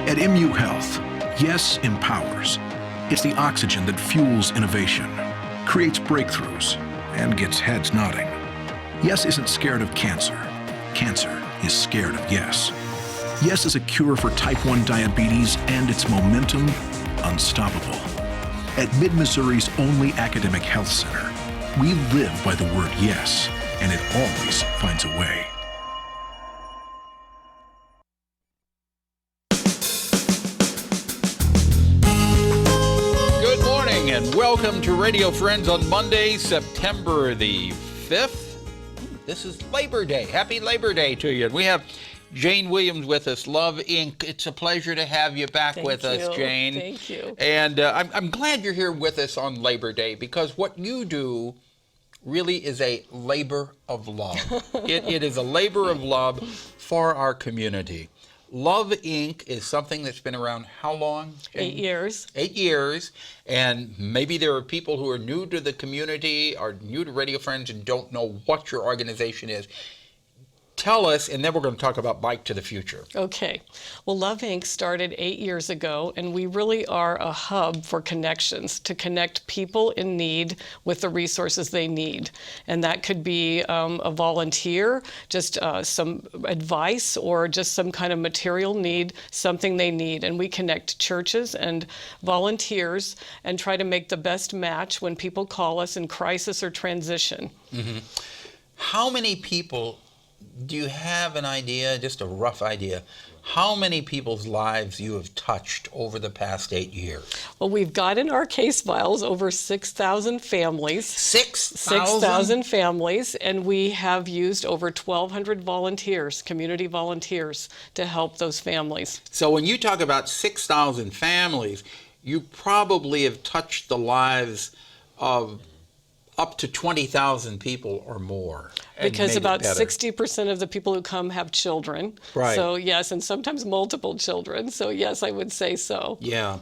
At MU Health, yes empowers. It's the oxygen that fuels innovation, creates breakthroughs, and gets heads nodding. Yes isn't scared of cancer. Cancer is scared of yes. Yes is a cure for type 1 diabetes and its momentum unstoppable. At Mid-Missouri's only academic health center, we live by the word yes, and it always finds a way. Good morning and welcome to Radio Friends on Monday, September the 5th. This is Labor Day. Happy Labor Day to you. And we have Jane Williams with us, Love Inc. It's a pleasure to have you back with us, Jane. Thank you. And I'm glad you're here with us on Labor Day because what you do really is a labor of love. It is a labor of love for our community. Love Inc. is something that's been around how long, Jane? 8 years. 8 years. And maybe there are people who are new to the community, are new to Radio Friends, and don't know what your organization is. Tell us, and then we're going to talk about Bike to the Future. Okay. Well, Love Inc. started 8 years ago, and we really are a hub for connections to connect people in need with the resources they need. And that could be a volunteer, just some advice, or just some kind of material need, something they need. And we connect churches and volunteers and try to make the best match when people call us in crisis or transition. Mm-hmm. How many people... Do you have an idea, just a rough idea, how many people's lives you have touched over the past 8 years? Well, we've got in our case files over 6,000 families. 6,000 families, and we have used over 1,200 volunteers, community volunteers, to help those families. So when you talk about 6,000 families, you probably have touched the lives of up to 20,000 people or more. Because about 60% of the people who come have children. Right. So yes, and sometimes multiple children. So yes, I would say so. Yeah.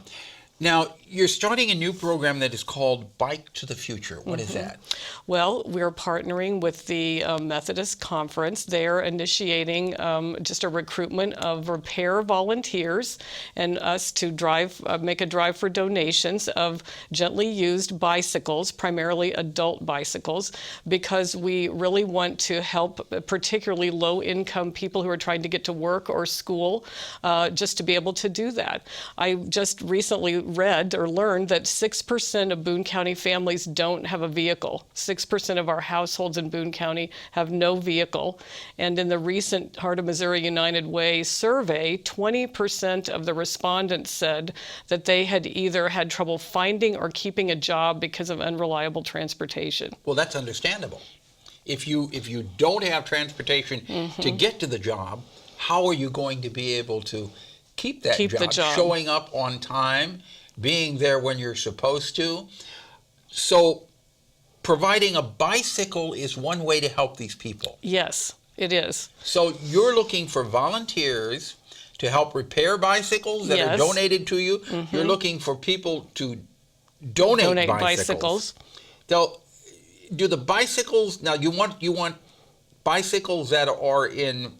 Now, you're starting a new program that is called Bike to the Future. What is that? Well, we're partnering with the Methodist Conference. They're initiating just a recruitment of repair volunteers and us to make a drive for donations of gently used bicycles, primarily adult bicycles, because we really want to help particularly low-income people who are trying to get to work or school, just to be able to do that. I just recently read or learned that 6% of Boone County families don't have a vehicle. 6% of our households in Boone County have no vehicle. And in the recent Heart of Missouri United Way survey, 20% of the respondents said that they had either had trouble finding or keeping a job because of unreliable transportation. Well, that's understandable. If you don't have transportation to get to the job, how are you going to be able to keep that job? Showing up on time, being there when you're supposed to. So providing a bicycle is one way to help these people. Yes, it is. So you're looking for volunteers to help repair bicycles that are donated to you. You're looking for people to donate bicycles. Now, do the bicycles, now you want bicycles that are in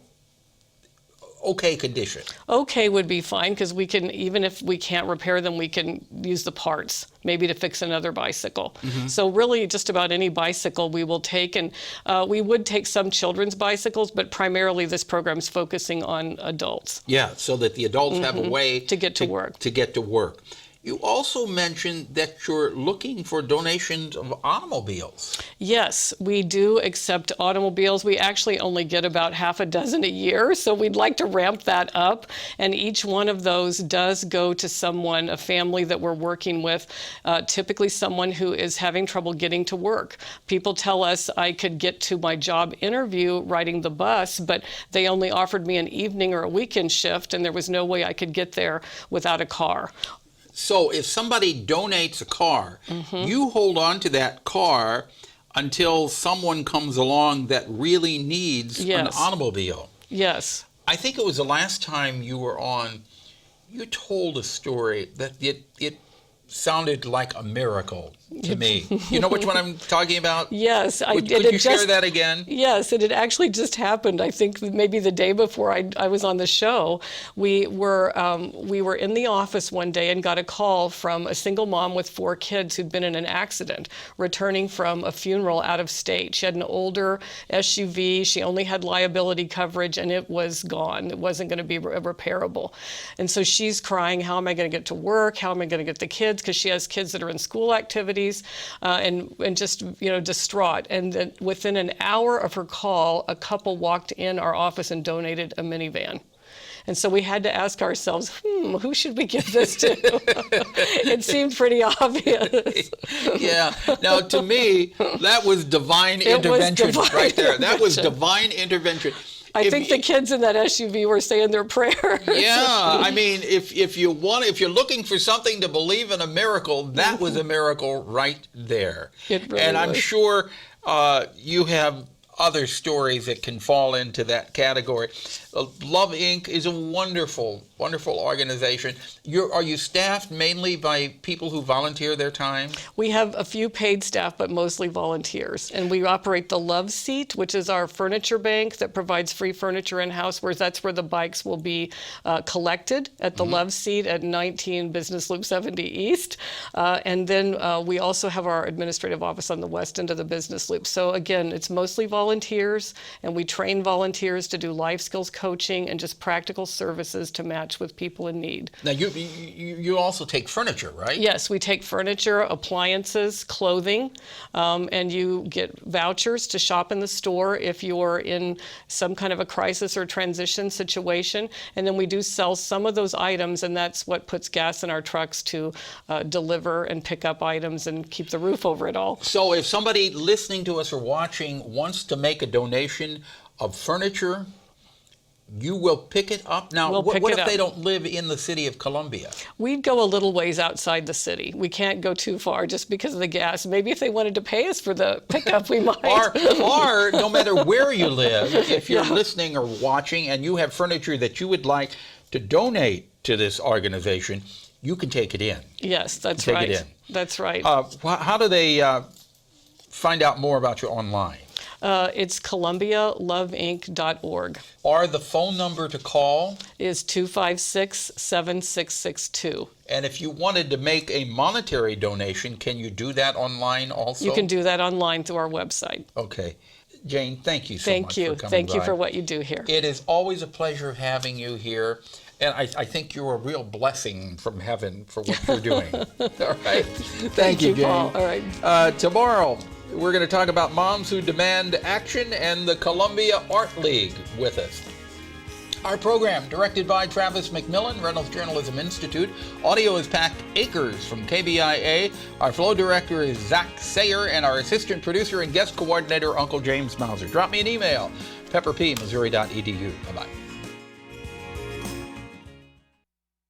okay condition? Okay would be fine, because we can, even if we can't repair them, we can use the parts, maybe to fix another bicycle. So really just about any bicycle we will take, and we would take some children's bicycles, but primarily this program's focusing on adults. Yeah, so that the adults have a way to get to work. To get to work. You also mentioned that you're looking for donations of automobiles. Yes, we do accept automobiles. We actually only get about half a dozen a year, so we'd like to ramp that up. And each one of those does go to someone, a family that we're working with, typically someone who is having trouble getting to work. People tell us I could get to my job interview riding the bus, but they only offered me an evening or a weekend shift, and there was no way I could get there without a car. So if somebody donates a car, you hold on to that car until someone comes along that really needs an automobile. Yes. I think it was the last time you were on, you told a story that it sounded like a miracle to me. You know which one I'm talking about? Yes. Could you share that again? Yes, and it actually just happened. I think maybe the day before I was on the show, we were in the office one day and got a call from a single mom with 4 kids who'd been in an accident, returning from a funeral out of state. She had an older SUV. She only had liability coverage, and it was gone. It wasn't going to be repairable. And so she's crying, how am I going to get to work? How am I going to get the kids? Because she has kids that are in school activities, and just, distraught. And then within an hour of her call, a couple walked in our office and donated a minivan. And so we had to ask ourselves, who should we give this to? It seemed pretty obvious. Yeah. Now, to me, that was divine intervention right there. That was divine intervention. I think the kids in that SUV were saying their prayers. Yeah, I mean, if you're looking for something to believe in a miracle, that was a miracle right there. It really and I'm was. sure you have other stories that can fall into that category. Love Inc. is a wonderful, wonderful organization. Are you staffed mainly by people who volunteer their time? We have a few paid staff, but mostly volunteers. And we operate the Love Seat, which is our furniture bank that provides free furniture in-house, that's where the bikes will be collected at the Love Seat at 19 Business Loop 70 East. And then we also have our administrative office on the west end of the Business Loop. So again, it's mostly volunteers, and we train volunteers to do life skills coaching and just practical services to match with people in need. Now, you also take furniture, right? Yes, we take furniture, appliances, clothing, and you get vouchers to shop in the store if you're in some kind of a crisis or transition situation. And then we do sell some of those items, and that's what puts gas in our trucks to deliver and pick up items and keep the roof over it all. So if somebody listening to us or watching wants to make a donation of furniture, you will pick it up? Now, what if they don't live in the city of Columbia? We'd go a little ways outside the city. We can't go too far just because of the gas. Maybe if they wanted to pay us for the pickup, we might. or no matter where you live, if you're listening or watching and you have furniture that you would like to donate to this organization, you can take it in. Yes, that's right. Take it in. That's right. How do they find out more about you online? It's columbialoveinc.org. Or the phone number to call is 256-7662. And if you wanted to make a monetary donation, can you do that online also? You can do that online through our website. Okay. Jane, thank you so much for coming by. Thank you for what you do here. It is always a pleasure having you here. And I think you're a real blessing from heaven for what you're doing. All right. Thank you, Jane. Paul. All right. Tomorrow, we're going to talk about moms who demand action and the Columbia Art League with us. Our program, directed by Travis McMillen, Reynolds Journalism Institute. Audio is packed Akers from KBIA. Our flow director is Zach Sayer, and our assistant producer and guest coordinator, Uncle James Mauser. Drop me an email, pepperp@missouri.edu. Bye-bye.